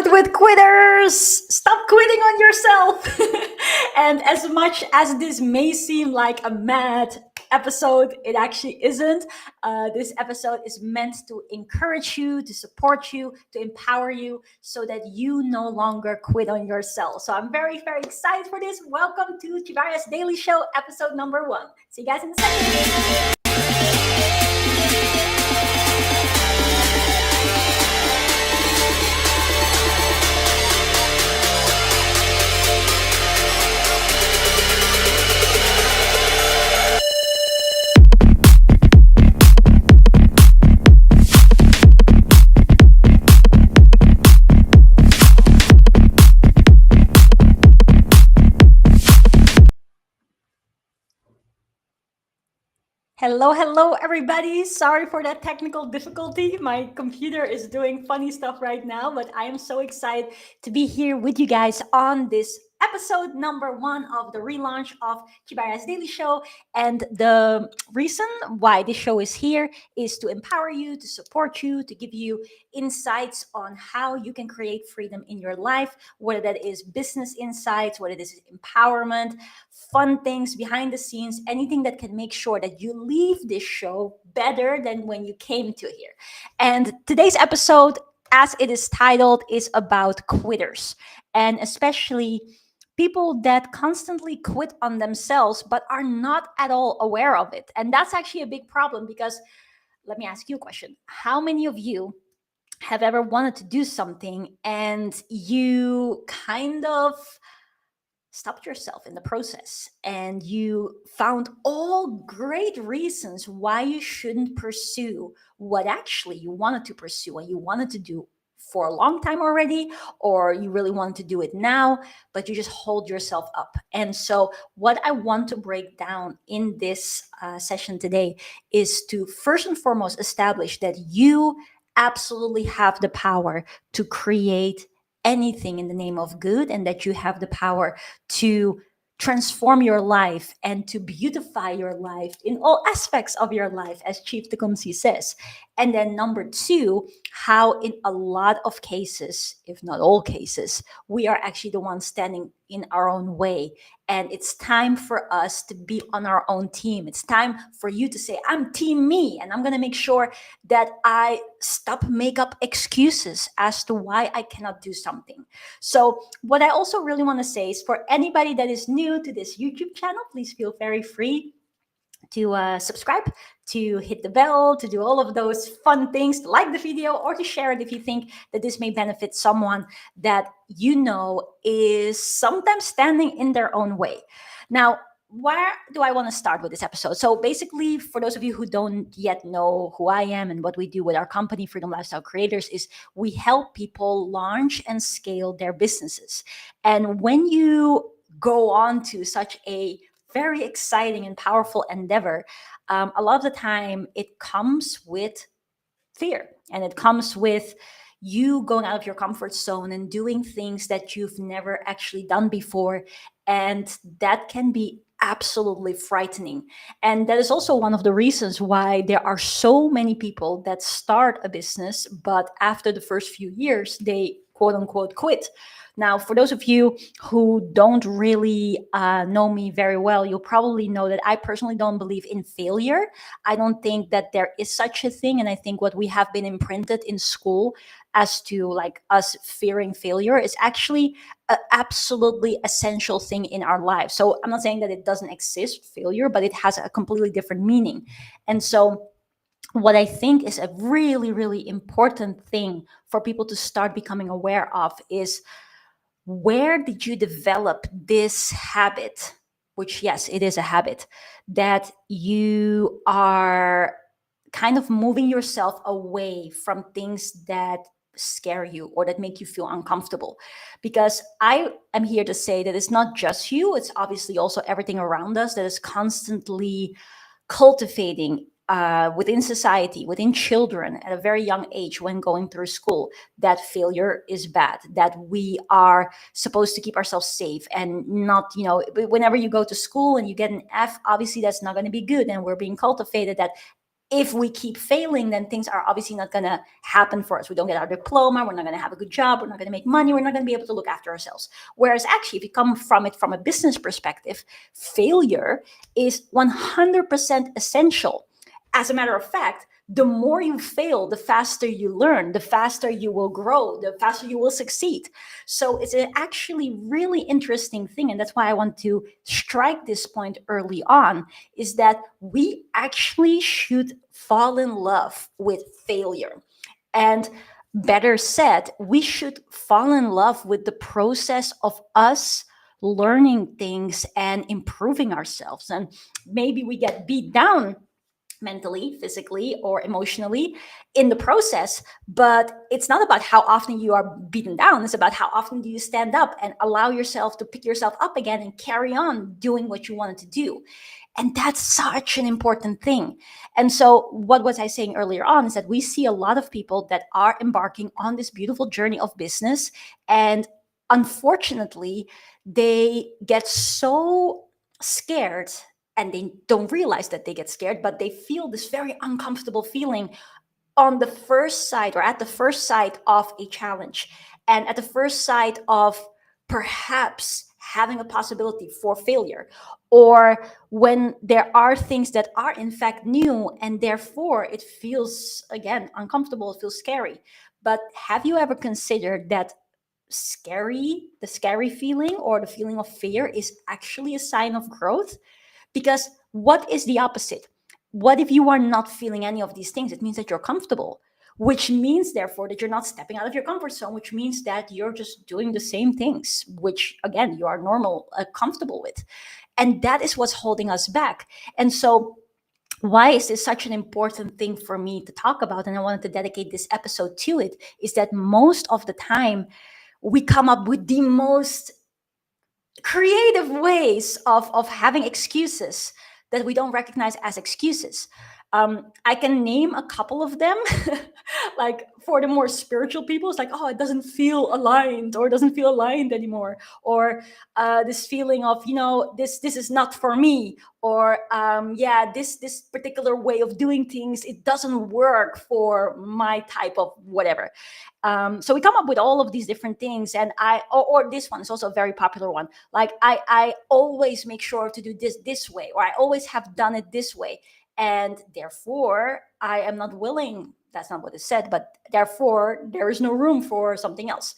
it with quitters. Stop quitting on yourself. And as much as this may seem like a mad episode, it actually isn't. This episode is meant to encourage you, to support you, to empower you so that you no longer quit on yourself. So I'm very, very excited for this. Welcome to Tjibaria's Daily Show, episode number 1. See you guys in a second. Hello, everybody. Sorry for that technical difficulty. My computer is doing funny stuff right now, but I am so excited to be here with you guys on this episode number 1 of the relaunch of Tjibaria's Daily Show. And the reason why this show is here is to empower you, to support you, to give you insights on how you can create freedom in your life, whether that is business insights, whether this is empowerment, fun things behind the scenes, anything that can make sure that you leave this show better than when you came to here. And today's episode, as it is titled, is about quitters, and especially people that constantly quit on themselves but are not at all aware of it. And that's actually a big problem because let me ask you a question. How many of you have ever wanted to do something and you kind of stopped yourself in the process and you found all great reasons why you shouldn't pursue what actually you wanted to pursue and you wanted to do for a long time already, or you really want to do it now, but you just hold yourself up? And so what I want to break down in this session today is to first and foremost establish that you absolutely have the power to create anything in the name of good, and that you have the power to transform your life and to beautify your life in all aspects of your life, as Chief Tecumseh says. And then number 2, how in a lot of cases, if not all cases, we are actually the ones standing in our own way. And it's time for us to be on our own team. It's time for you to say, I'm team me, and I'm going to make sure that I stop make up excuses as to why I cannot do something. So what I also really want to say is, for anybody that is new to this YouTube channel, please feel very free to subscribe, to hit the bell, to do all of those fun things, to like the video, or to share it if you think that this may benefit someone that you know is sometimes standing in their own way. Now, where do I want to start with this episode? So basically, for those of you who don't yet know who I am and what we do with our company, Freedom Lifestyle Creators, is we help people launch and scale their businesses. And when you go on to such a very exciting and powerful endeavor, a lot of the time it comes with fear, and it comes with you going out of your comfort zone and doing things that you've never actually done before. And that can be absolutely frightening. And that is also one of the reasons why there are so many people that start a business, but after the first few years, they quote unquote quit. Now, for those of you who don't really know me very well, you'll probably know that I personally don't believe in failure. I don't think that there is such a thing. And I think what we have been imprinted in school as to like us fearing failure is actually an absolutely essential thing in our lives. So I'm not saying that it doesn't exist, failure, but it has a completely different meaning. And so what I think is a really, really important thing for people to start becoming aware of is, where did you develop this habit, which, yes, it is a habit, that you are kind of moving yourself away from things that scare you or that make you feel uncomfortable? Because I am here to say that it's not just you, it's obviously also everything around us that is constantly cultivating within society, within children at a very young age when going through school, that failure is bad, that we are supposed to keep ourselves safe and not, whenever you go to school and you get an F, obviously that's not going to be good. And we're being cultivated that if we keep failing, then things are obviously not going to happen for us. We don't get our diploma, we're not going to have a good job, we're not going to make money, we're not going to be able to look after ourselves. Whereas actually, if you come from it from a business perspective, failure is 100% essential. As a matter of fact, the more you fail, the faster you learn, the faster you will grow, the faster you will succeed. So it's an actually really interesting thing. And that's why I want to strike this point early on, is that we actually should fall in love with failure. And better said, we should fall in love with the process of us learning things and improving ourselves. And maybe we get beat down mentally, physically, or emotionally in the process. But it's not about how often you are beaten down. It's about how often do you stand up and allow yourself to pick yourself up again and carry on doing what you wanted to do. And that's such an important thing. And so, what was I saying earlier on is that we see a lot of people that are embarking on this beautiful journey of business. And unfortunately, they get so scared and they don't realize that they get scared, but they feel this very uncomfortable feeling on the first sight or at the first sight of a challenge and at the first sight of perhaps having a possibility for failure, or when there are things that are in fact new and therefore it feels again uncomfortable, it feels scary. But have you ever considered that the scary feeling or the feeling of fear is actually a sign of growth? Because what is the opposite? What if you are not feeling any of these things? It means that you're comfortable, which means, therefore, that you're not stepping out of your comfort zone, which means that you're just doing the same things, which, again, you are comfortable with. And that is what's holding us back. And so, why is this such an important thing for me to talk about? And I wanted to dedicate this episode to it, is that most of the time we come up with the most creative ways of having excuses that we don't recognize as excuses. I can name a couple of them. Like for the more spiritual people, it's like, oh, it doesn't feel aligned, or it doesn't feel aligned anymore, or this feeling of, this is not for me, or yeah, this particular way of doing things, it doesn't work for my type of whatever. So we come up with all of these different things, and or this one is also a very popular one. Like I always make sure to do this way, or I always have done it this way, and therefore I am not willing. That's not what it said, but therefore there is no room for something else.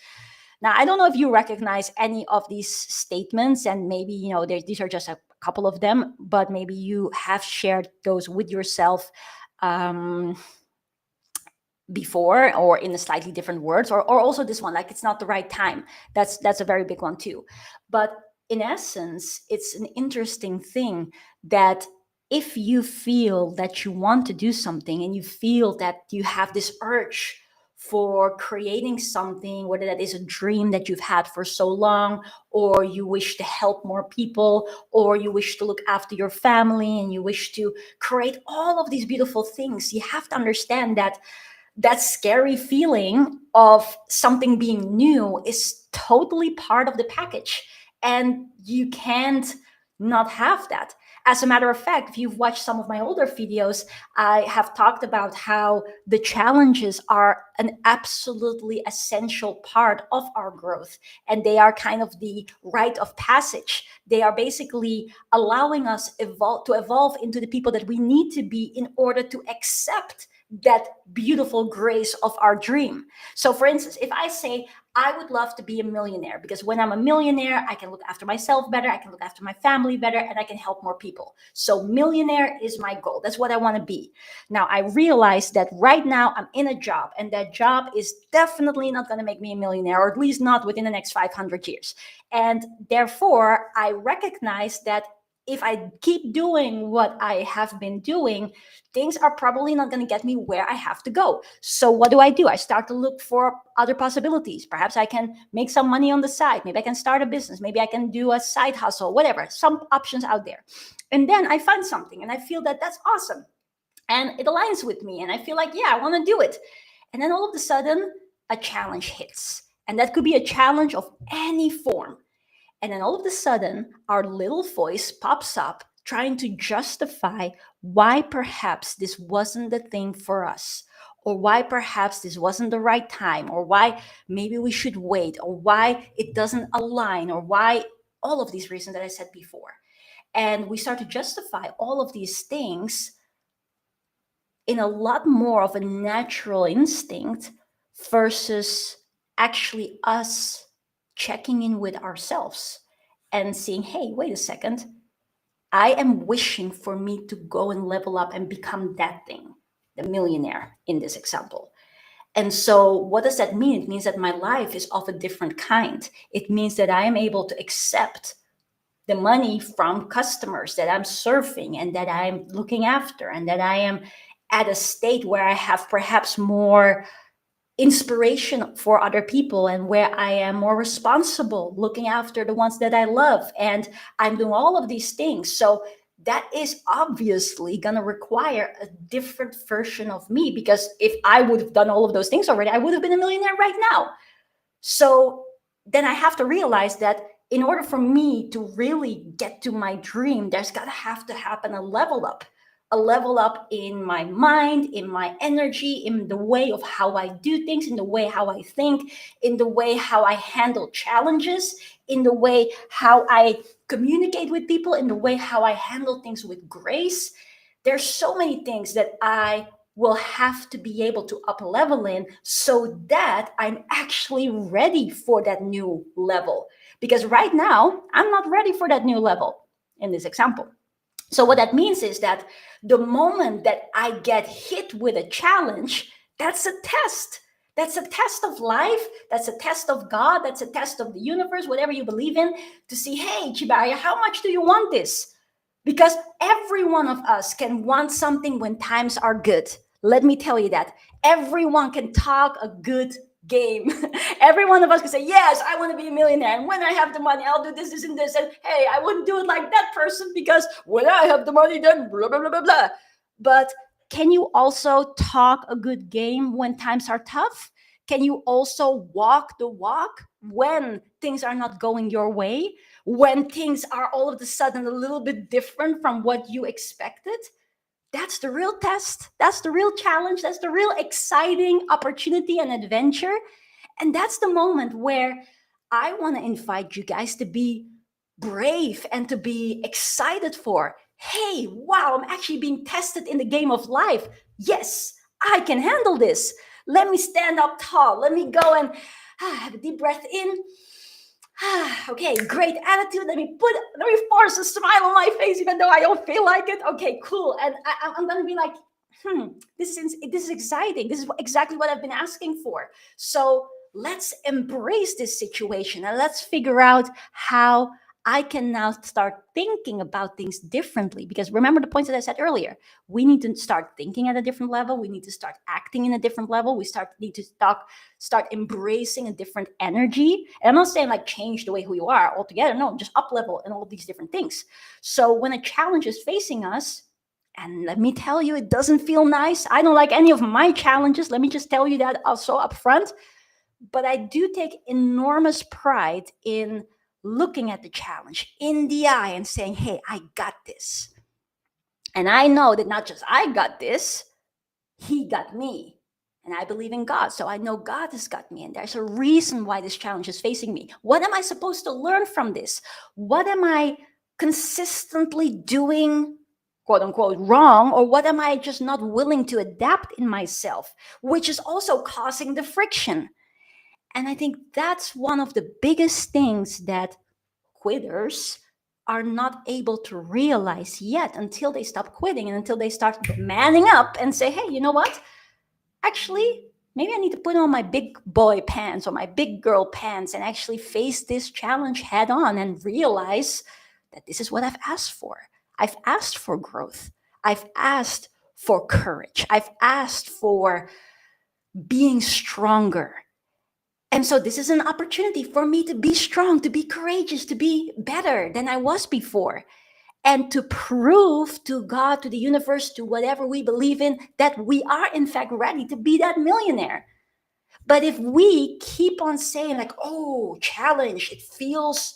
Now, I don't know if you recognize any of these statements, and maybe these are just a couple of them, but maybe you have shared those with yourself. Before, or in a slightly different words, or also this one, like, it's not the right time. That's a very big one too. But in essence, it's an interesting thing that if you feel that you want to do something, and you feel that you have this urge for creating something, whether that is a dream that you've had for so long, or you wish to help more people, or you wish to look after your family, and you wish to create all of these beautiful things, you have to understand that that scary feeling of something being new is totally part of the package. And you can't not have that. As a matter of fact, if you've watched some of my older videos, I have talked about how the challenges are an absolutely essential part of our growth. And they are kind of the rite of passage. They are basically allowing us to evolve into the people that we need to be in order to accept that beautiful grace of our dream. So for instance, if I say, I would love to be a millionaire, because when I'm a millionaire, I can look after myself better, I can look after my family better, and I can help more people. So millionaire is my goal. That's what I want to be. Now, I realize that right now I'm in a job, and that job is definitely not going to make me a millionaire, or at least not within the next 500 years. And therefore, I recognize that if I keep doing what I have been doing, things are probably not going to get me where I have to go. So what do? I start to look for other possibilities. Perhaps I can make some money on the side. Maybe I can start a business. Maybe I can do a side hustle, whatever, some options out there. And then I find something and I feel that that's awesome. And it aligns with me. And I feel like, yeah, I want to do it. And then all of a sudden, a challenge hits. And that could be a challenge of any form. And then all of a sudden, our little voice pops up trying to justify why perhaps this wasn't the thing for us, or why perhaps this wasn't the right time, or why maybe we should wait, or why it doesn't align, or why all of these reasons that I said before. And we start to justify all of these things in a lot more of a natural instinct versus actually us checking in with ourselves and seeing, hey, wait a second, I am wishing for me to go and level up and become that thing, the millionaire in this example. And so, what does that mean? It means that my life is of a different kind. It means that I am able to accept the money from customers that I'm serving and that I'm looking after, and that I am at a state where I have perhaps more inspiration for other people, and where I am more responsible looking after the ones that I love, and I'm doing all of these things. So that is obviously going to require a different version of me, because if I would have done all of those things already, I would have been a millionaire right now. So then I have to realize that in order for me to really get to my dream, there's got to have to happen a level up in my mind, in my energy, in the way of how I do things, in the way how I think, in the way how I handle challenges, in the way how I communicate with people, in the way how I handle things with grace. There's so many things that I will have to be able to up level in, so that I'm actually ready for that new level. Because right now, I'm not ready for that new level in this example. So what that means is that the moment that I get hit with a challenge, that's a test. That's a test of life. That's a test of God. That's a test of the universe, whatever you believe in, to see, hey, Tjibaria, how much do you want this? Because every one of us can want something when times are good. Let me tell you that. Everyone can talk a good game. Every one of us can say, yes, I want to be a millionaire. And when I have the money, I'll do this, this, and this. And hey, I wouldn't do it like that person, because when I have the money, then blah, blah, blah, blah, blah. But can you also talk a good game when times are tough? Can you also walk the walk when things are not going your way? When things are all of a sudden a little bit different from what you expected? That's the real test. That's the real challenge. That's the real exciting opportunity and adventure. And that's the moment where I want to invite you guys to be brave and to be excited for. Hey, wow, I'm actually being tested in the game of life. Yes, I can handle this. Let me stand up tall. Let me go and have a deep breath in. Okay, great attitude. Let me force a smile on my face, even though I don't feel like it. Okay, cool. And I'm gonna be like, this is exciting. This is exactly what I've been asking for. So let's embrace this situation and let's figure out how I can now start thinking about things differently. Because remember the points that I said earlier, we need to start thinking at a different level. We need to start acting in a different level. We need to start embracing a different energy. And I'm not saying like change the way who you are altogether. No, just up level and all these different things. So when a challenge is facing us, and let me tell you, it doesn't feel nice. I don't like any of my challenges. Let me just tell you that also up front. But I do take enormous pride in looking at the challenge in the eye and saying, hey, I got this. And I know that not just I got this, he got me. And I believe in God. So I know God has got me. And there's a reason why this challenge is facing me. What am I supposed to learn from this? What am I consistently doing, quote unquote, wrong? Or what am I just not willing to adapt in myself, which is also causing the friction? And I think that's one of the biggest things that quitters are not able to realize yet, until they stop quitting and until they start manning up and say, hey, you know what? Actually, maybe I need to put on my big boy pants or my big girl pants and actually face this challenge head on and realize that this is what I've asked for. I've asked for growth. I've asked for courage. I've asked for being stronger. And so this is an opportunity for me to be strong, to be courageous, to be better than I was before, and to prove to God, to the universe, to whatever we believe in, that we are in fact ready to be that millionaire. But if we keep on saying like, oh, challenge, it feels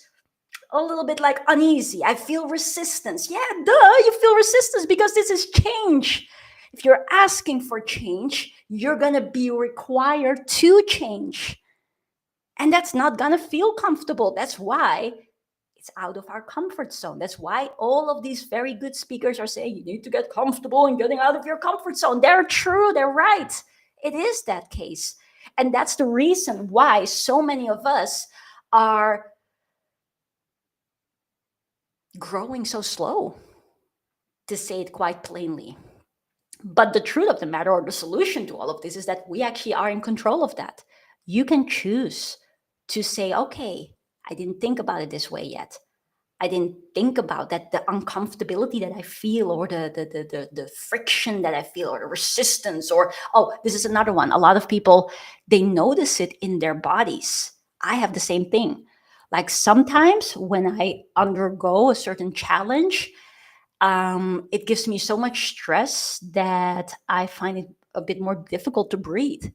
a little bit like uneasy. I feel resistance. Yeah, duh, you feel resistance because this is change. If you're asking for change, you're going to be required to change. And that's not going to feel comfortable. That's why it's out of our comfort zone. That's why all of these very good speakers are saying you need to get comfortable in getting out of your comfort zone. They're true, they're right. It is that case. And that's the reason why so many of us are growing so slow, to say it quite plainly. But the truth of the matter, or the solution to all of this, is that we actually are in control of that. You can choose to say, okay, I didn't think about it this way yet. I didn't think about that, the uncomfortability that I feel, or the friction that I feel, or the resistance, or, oh, this is another one. A lot of people, they notice it in their bodies. I have the same thing. Like sometimes when I undergo a certain challenge, it gives me so much stress that I find it a bit more difficult to breathe.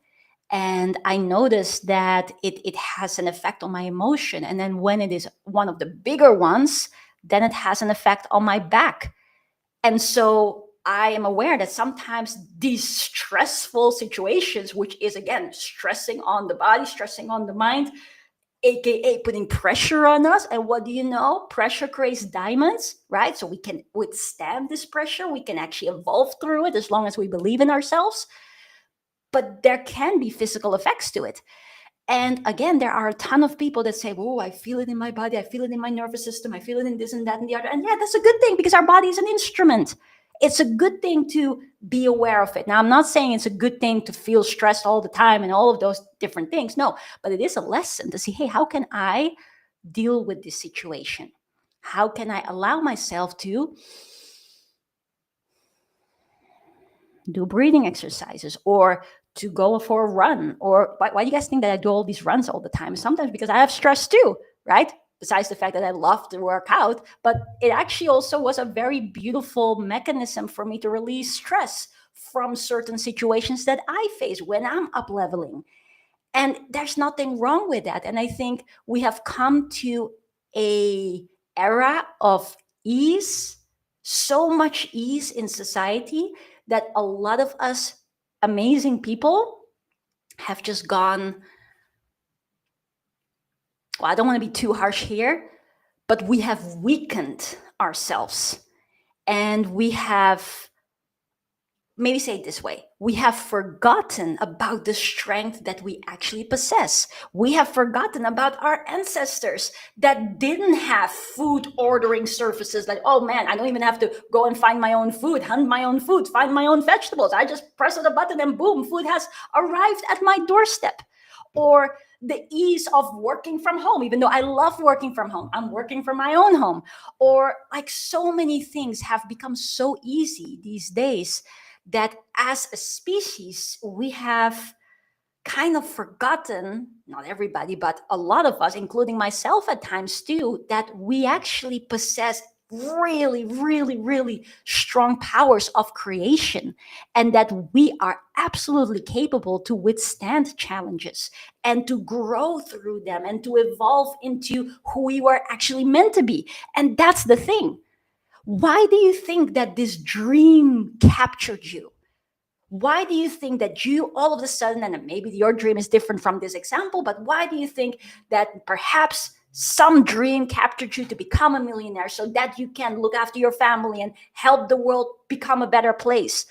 And I notice that it has an effect on my emotion. And then when it is one of the bigger ones, then it has an effect on my back. And so I am aware that sometimes these stressful situations, which is again stressing on the body, stressing on the mind, aka putting pressure on us. And what do you know? Pressure creates diamonds, right? So we can withstand this pressure. We can actually evolve through it as long as we believe in ourselves. But there can be physical effects to it. And again, there are a ton of people that say, oh, I feel it in my body. I feel it in my nervous system. I feel it in this and that and the other. And yeah, that's a good thing because our body is an instrument. It's a good thing to be aware of it. Now, I'm not saying it's a good thing to feel stressed all the time and all of those different things. No, but it is a lesson to see, hey, how can I deal with this situation? How can I allow myself to do breathing exercises, or to go for a run? Or why do you guys think that I do all these runs all the time? Sometimes because I have stress too, right? Besides the fact that I love to work out, but it actually also was a very beautiful mechanism for me to release stress from certain situations that I face when I'm up leveling. And there's nothing wrong with that. And I think we have come to a era of ease, so much ease in society, that a lot of us amazing people have just gone, well, I don't want to be too harsh here, but we have weakened ourselves. And we have, maybe say it this way, we have forgotten about the strength that we actually possess. We have forgotten about our ancestors that didn't have food ordering services, like, oh man, I don't even have to go and find my own food, hunt my own food, find my own vegetables. I just press on a button and boom, food has arrived at my doorstep. Or the ease of working from home, even though I love working from home, I'm working from my own home. Or like so many things have become so easy these days that as a species, we have kind of forgotten, not everybody, but a lot of us, including myself at times too, that we actually possess really, really, really strong powers of creation, and that we are absolutely capable to withstand challenges and to grow through them and to evolve into who we were actually meant to be. And that's the thing. Why do you think that this dream captured you? Why do you think that you all of a sudden, and maybe your dream is different from this example, but why do you think that perhaps some dream captured you to become a millionaire so that you can look after your family and help the world become a better place?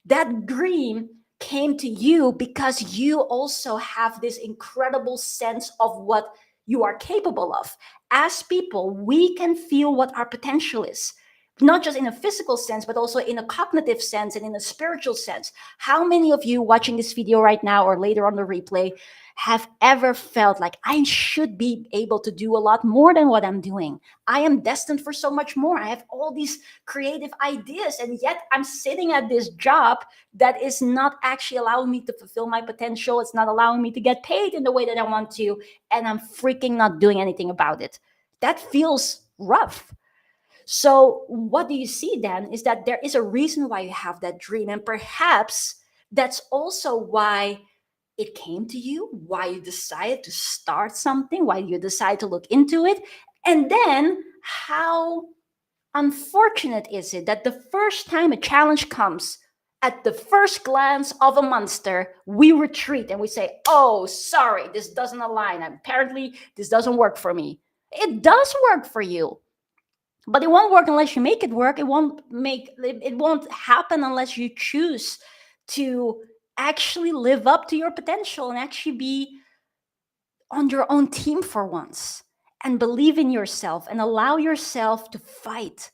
That dream came to you because you also have this incredible sense of what you are capable of. As people, we can feel what our potential is, not just in a physical sense, but also in a cognitive sense and in a spiritual sense. How many of you watching this video right now or later on the replay have ever felt like I should be able to do a lot more than what I'm doing? I am destined for so much more. I have all these creative ideas, and yet I'm sitting at this job that is not actually allowing me to fulfill my potential. It's not allowing me to get paid in the way that I want to, and I'm freaking not doing anything about it. That feels rough. So, what do you see then is that there is a reason why you have that dream. And perhaps that's also why it came to you, why you decided to start something, why you decided to look into it. And then how unfortunate is it that the first time a challenge comes, at the first glance of a monster, we retreat and we say, oh, sorry, this doesn't align. Apparently, this doesn't work for me. It does work for you, but it won't work unless you make it work. It won't happen unless you choose to actually live up to your potential and actually be on your own team for once and believe in yourself and allow yourself to fight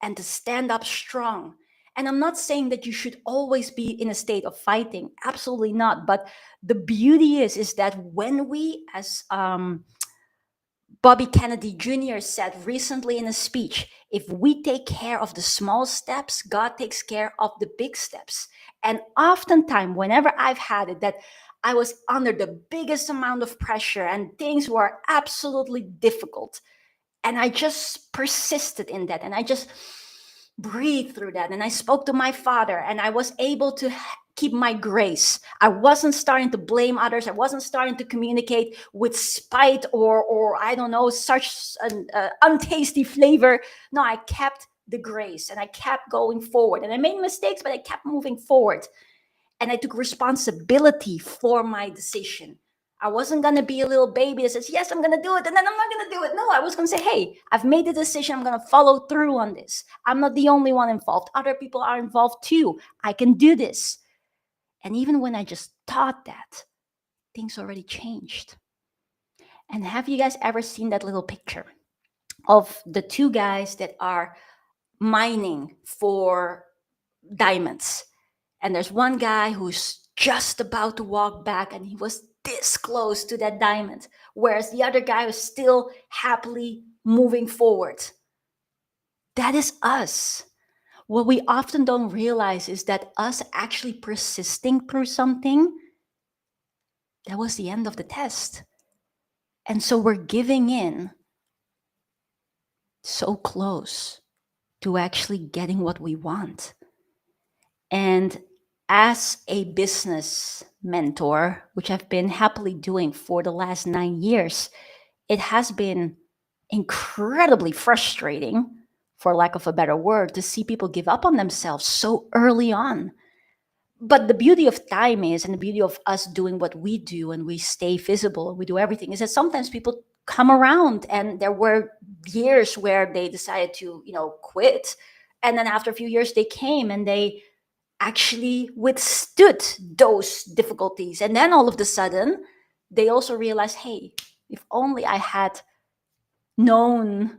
and to stand up strong. And I'm not saying that you should always be in a state of fighting, absolutely not. But the beauty is that when we, as Bobby Kennedy Jr. said recently in a speech, if we take care of the small steps, God takes care of the big steps. And oftentimes, whenever I've had it, that I was under the biggest amount of pressure and things were absolutely difficult, and I just persisted in that, and I just breathed through that, and I spoke to my father, and I was able to keep my grace. I wasn't starting to blame others. I wasn't starting to communicate with spite or I don't know, such an untasty flavor. No, I kept the grace and I kept going forward, and I made mistakes, but I kept moving forward, and I took responsibility for my decision. I wasn't going to be a little baby that says, yes, I'm going to do it, and then I'm not going to do it. No, I was going to say, hey, I've made the decision. I'm going to follow through on this. I'm not the only one involved. Other people are involved too. I can do this. And even when I just thought that, things already changed. And have you guys ever seen that little picture of the two guys that are mining for diamonds? And there's one guy who's just about to walk back and he was this close to that diamond, whereas the other guy was still happily moving forward. That is us. What we often don't realize is that us actually persisting through something, that was the end of the test. And so we're giving in so close to actually getting what we want. And as a business mentor, which I've been happily doing for the last 9 years, it has been incredibly frustrating, for lack of a better word, to see people give up on themselves so early on. But the beauty of time is, and the beauty of us doing what we do and we stay visible and we do everything, is that sometimes people come around, and there were years where they decided to, quit. And then after a few years, they came and they actually withstood those difficulties. And then all of a sudden, they also realized, hey, if only I had known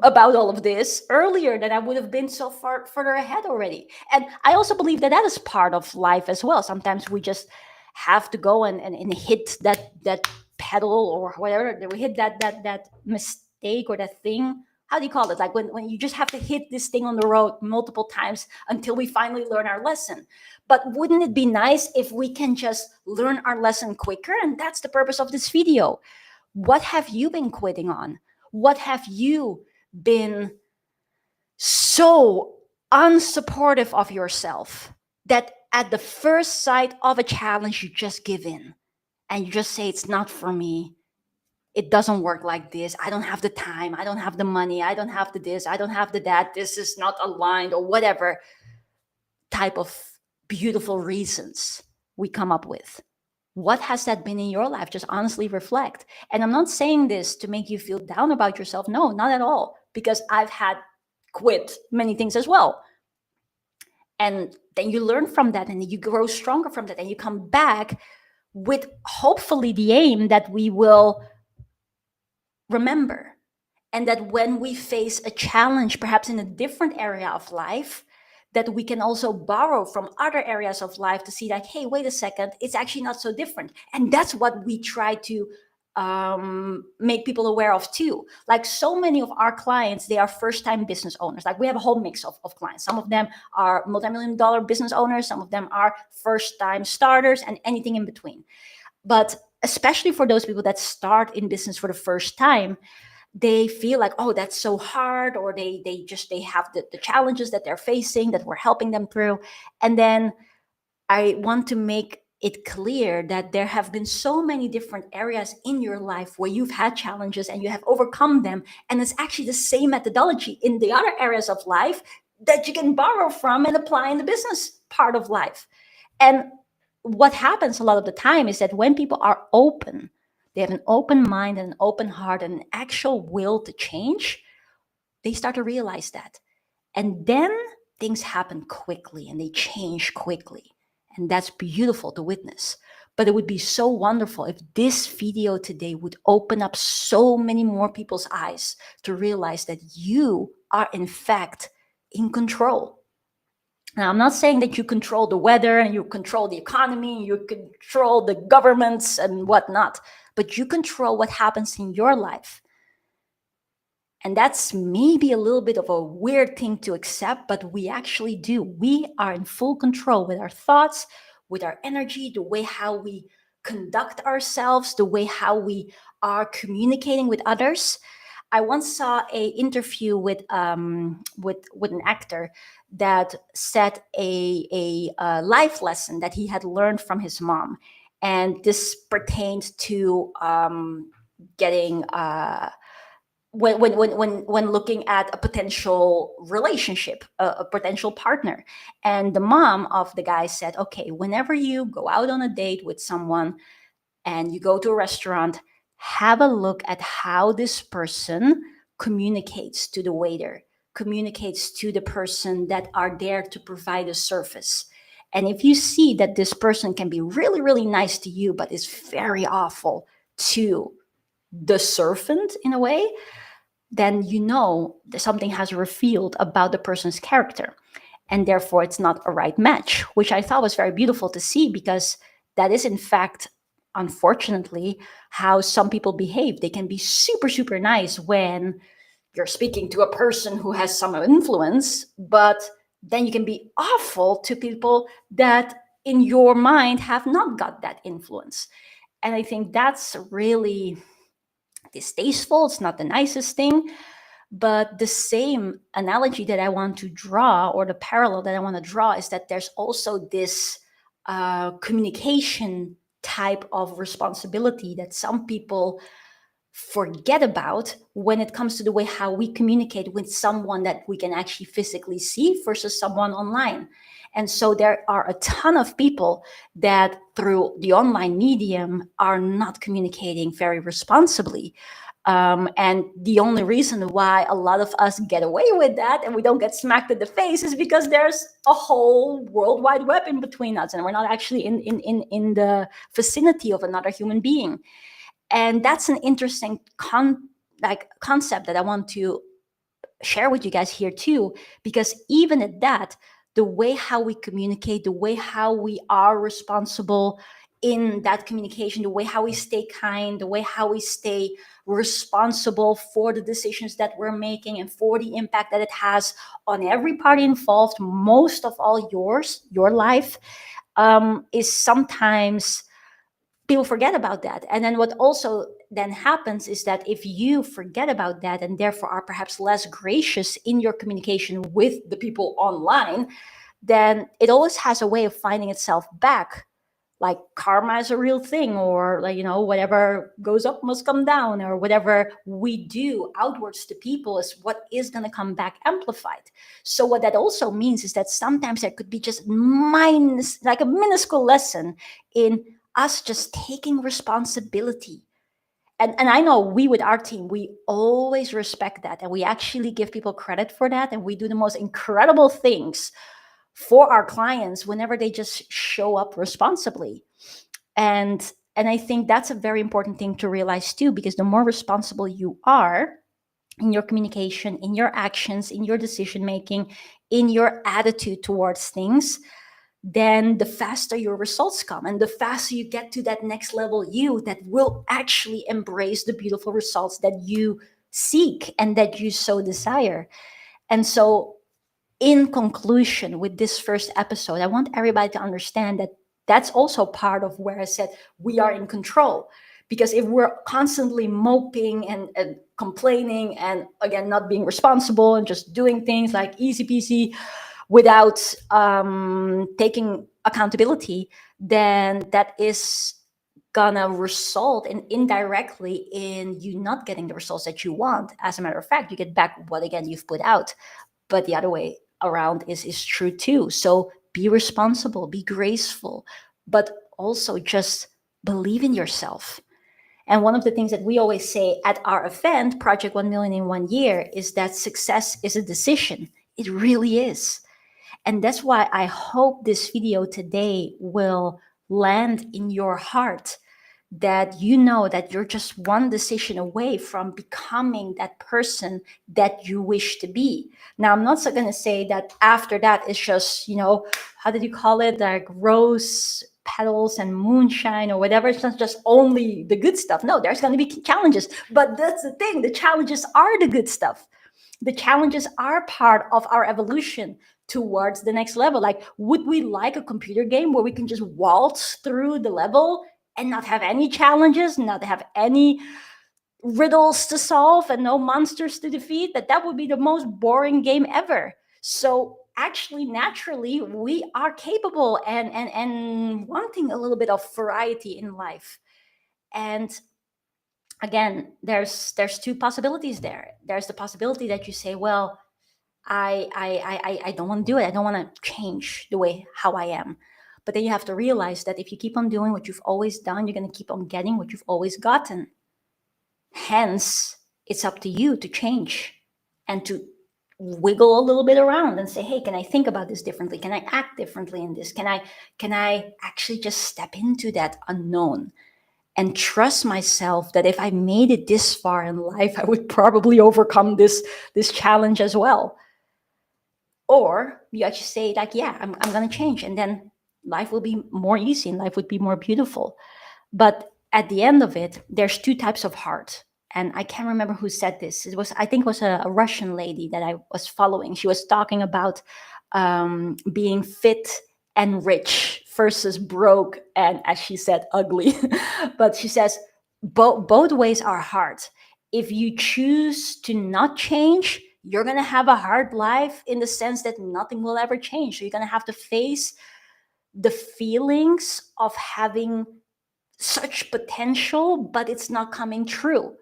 about all of this earlier, then I would have been so far further ahead already. And I also believe that that is part of life as well. Sometimes we just have to go and hit that pedal or whatever. We hit that mistake or that thing. How do you call it? Like when you just have to hit this thing on the road multiple times until we finally learn our lesson. But wouldn't it be nice if we can just learn our lesson quicker? And that's the purpose of this video. What have you been quitting on? What have you been so unsupportive of yourself that at the first sight of a challenge, you just give in and you just say, it's not for me. It doesn't work like this. I don't have the time. I don't have the money. I don't have the this. I don't have the that. This is not aligned, or whatever type of beautiful reasons we come up with. What has that been in your life? Just honestly reflect. And I'm not saying this to make you feel down about yourself. No, not at all. Because I've had quit many things as well. And then you learn from that and you grow stronger from that. And you come back with hopefully the aim that we will remember. And that when we face a challenge, perhaps in a different area of life, that we can also borrow from other areas of life to see like, hey, wait a second, it's actually not so different. And that's what we try to make people aware of too. Like so many of our clients, they are first-time business owners. Like we have a whole mix of clients. Some of them are multi-million-dollar business owners. Some of them are first-time starters and anything in between. But especially for those people that start in business for the first time, they feel like, oh, that's so hard, or they have the challenges that they're facing that we're helping them through. And then I want to make it clear that there have been so many different areas in your life where you've had challenges and you have overcome them. And it's actually the same methodology in the other areas of life that you can borrow from and apply in the business part of life. And what happens a lot of the time is that when people are open, they have an open mind and an open heart and an actual will to change, they start to realize that. And then things happen quickly and they change quickly. And that's beautiful to witness. But it would be so wonderful if this video today would open up so many more people's eyes to realize that you are, in fact, in control. Now, I'm not saying that you control the weather and you control the economy, you control the governments and whatnot, but you control what happens in your life. And that's maybe a little bit of a weird thing to accept, but we actually do. We are in full control with our thoughts, with our energy, the way how we conduct ourselves, the way how we are communicating with others. I once saw a interview with an actor that said a life lesson that he had learned from his mom, and this pertained to getting when looking at a potential relationship, a potential partner. And the mom of the guy said, okay, whenever you go out on a date with someone and you go to a restaurant, have a look at how this person communicates to the waiter, communicates to the person that are there to provide a service. And if you see that this person can be really, really nice to you, but is very awful to the servant in a way, then you know that something has revealed about the person's character. And therefore, it's not a right match, which I thought was very beautiful to see, because that is, in fact, unfortunately, how some people behave. They can be super, super nice when you're speaking to a person who has some influence, but then you can be awful to people that in your mind have not got that influence. And I think that's really distasteful. It's not the nicest thing. But the same analogy that I want to draw, or the parallel that I want to draw, is that there's also this communication type of responsibility that some people forget about when it comes to the way how we communicate with someone that we can actually physically see versus someone online. And so there are a ton of people that through the online medium are not communicating very responsibly. And the only reason why a lot of us get away with that and we don't get smacked in the face is because there's a whole world wide web in between us, and we're not actually in the vicinity of another human being. And that's an interesting concept that I want to share with you guys here too, because even at that, the way how we communicate, the way how we are responsible in that communication, the way how we stay kind, the way how we stay responsible for the decisions that we're making and for the impact that it has on every party involved, most of all your life, is sometimes people forget about that. And then what also then happens is that if you forget about that and therefore are perhaps less gracious in your communication with the people online, then it always has a way of finding itself back. Like karma is a real thing, or like, whatever goes up must come down, or whatever we do outwards to people is what is going to come back amplified. So what that also means is that sometimes there could be just like a minuscule lesson in us just taking responsibility. And I know we with our team, we always respect that, and we actually give people credit for that, and we do the most incredible things for our clients whenever they just show up responsibly. And I think that's a very important thing to realize too, because the more responsible you are in your communication, in your actions, in your decision making, in your attitude towards things, then the faster your results come, and the faster you get to that next level you that will actually embrace the beautiful results that you seek and that you so desire. And so, in conclusion, with this first episode, I want everybody to understand that that's also part of where I said we are in control. Because if we're constantly moping and complaining and again not being responsible and just doing things like easy peasy, without taking accountability, then that is gonna result in indirectly in you not getting the results that you want. As a matter of fact, you get back what again you've put out. But the other way around is true too. So be responsible, be graceful, but also just believe in yourself. And one of the things that we always say at our event, Project 1 Million in 1 Year, is that success is a decision. It really is. And that's why I hope this video today will land in your heart, that you know that you're just one decision away from becoming that person that you wish to be. Now, I'm not going to say that after that it's just, how did you call it? Like rose petals and moonshine or whatever. It's not just only the good stuff. No, there's going to be challenges. But that's the thing. The challenges are the good stuff. The challenges are part of our evolution towards the next level. Like, would we like a computer game where we can just waltz through the level and not have any challenges, not have any riddles to solve and no monsters to defeat? That would be the most boring game ever. So actually, naturally, we are capable and wanting a little bit of variety in life. And again, there's two possibilities there. There's the possibility that you say, well, I don't want to do it. I don't want to change the way how I am. But then you have to realize that if you keep on doing what you've always done, you're going to keep on getting what you've always gotten. Hence, it's up to you to change and to wiggle a little bit around and say, hey, can I think about this differently? Can I act differently in this? Can I actually just step into that unknown and trust myself that if I made it this far in life, I would probably overcome this challenge as well. Or you actually say, like, yeah, I'm going to change. And then life will be more easy and life would be more beautiful. But at the end of it, there's two types of heart. And I can't remember who said this. I think it was a Russian lady that I was following. She was talking about being fit and rich versus broke and, as she said, ugly. But she says both ways are hard. If you choose to not change, you're going to have a hard life in the sense that nothing will ever change. So you're going to have to face the feelings of having such potential, but it's not coming true.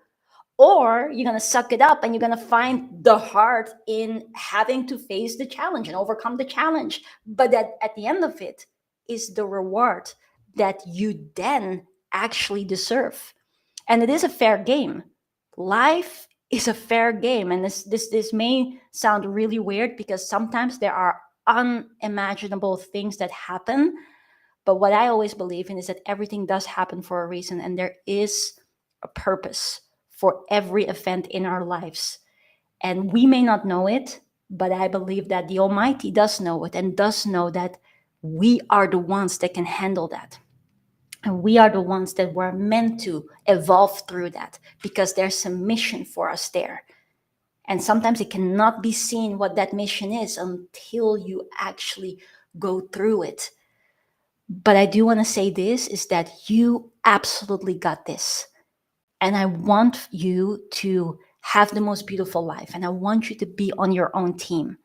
Or you're going to suck it up and you're going to find the heart in having to face the challenge and overcome the challenge. But that at the end of it is the reward that you then actually deserve. And it is a fair game. Life is a fair game. And this may sound really weird because sometimes there are unimaginable things that happen. But what I always believe in is that everything does happen for a reason, and there is a purpose for every event in our lives. And we may not know it, but I believe that the Almighty does know it and does know that we are the ones that can handle that. And we are the ones that were meant to evolve through that because there's a mission for us there. And sometimes it cannot be seen what that mission is until you actually go through it. But I do want to say this is that you absolutely got this. And I want you to have the most beautiful life. And I want you to be on your own team.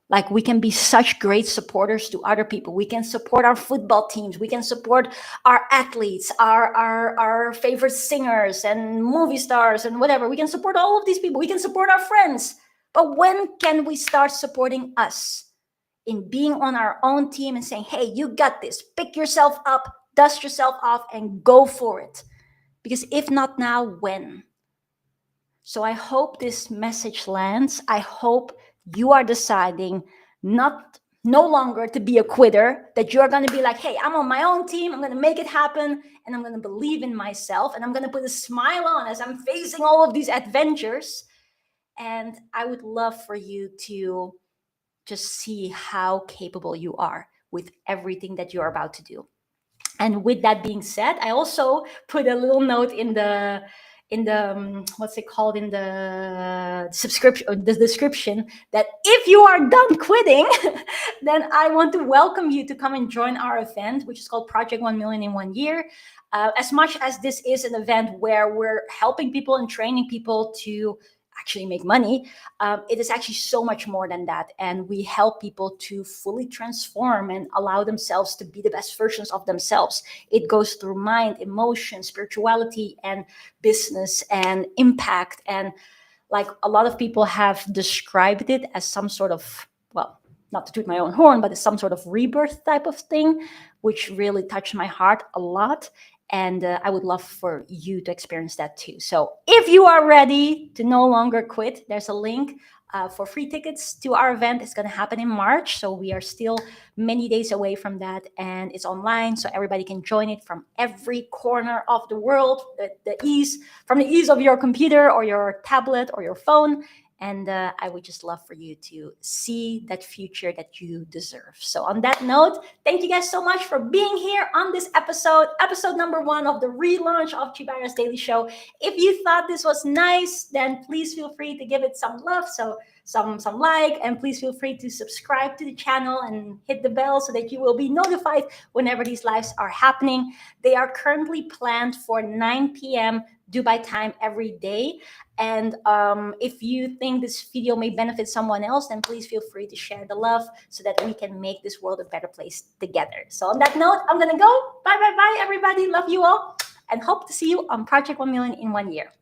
Like, we can be such great supporters to other people. We can support our football teams. We can support our athletes, our favorite singers and movie stars and whatever. We can support all of these people. We can support our friends. But when can we start supporting us? In being on our own team and saying, hey, you got this. Pick yourself up, dust yourself off, and go for it. Because if not now, when? So I hope this message lands. I hope you are deciding no longer to be a quitter, that you're going to be like, hey, I'm on my own team. I'm going to make it happen. And I'm going to believe in myself. And I'm going to put a smile on as I'm facing all of these adventures. And I would love for you to just see how capable you are with everything that you're about to do. And with that being said, I also put a little note in the what's it called, in the description, that if you are done quitting, then I want to welcome you to come and join our event, which is called Project 1 Million in 1 Year. As much as this is an event where we're helping people and training people to actually make money. It is actually so much more than that. And we help people to fully transform and allow themselves to be the best versions of themselves. It goes through mind, emotion, spirituality, and business and impact. And like a lot of people have described it as some sort of, well, not to toot my own horn, but it's some sort of rebirth type of thing, which really touched my heart a lot. And I would love for you to experience that too. So if you are ready to no longer quit, there's a link for free tickets to our event. It's going to happen in March. So we are still many days away from that. And it's online. So everybody can join it from every corner of the world, from the ease of your computer or your tablet or your phone. And I would just love for you to see that future that you deserve. So, on that note, thank you guys so much for being here on this episode number 1 of the relaunch of Tjibaria's Daily Show. If you thought this was nice, then please feel free to give it some love. So, some like, and please feel free to subscribe to the channel and hit the bell so that you will be notified whenever these lives are happening. They are currently planned for 9 p.m. Dubai time every day. And if you think this video may benefit someone else, then please feel free to share the love so that we can make this world a better place together. So on that note, I'm going to go. Bye, bye, bye, everybody. Love you all. And hope to see you on Project 1 Million in 1 year.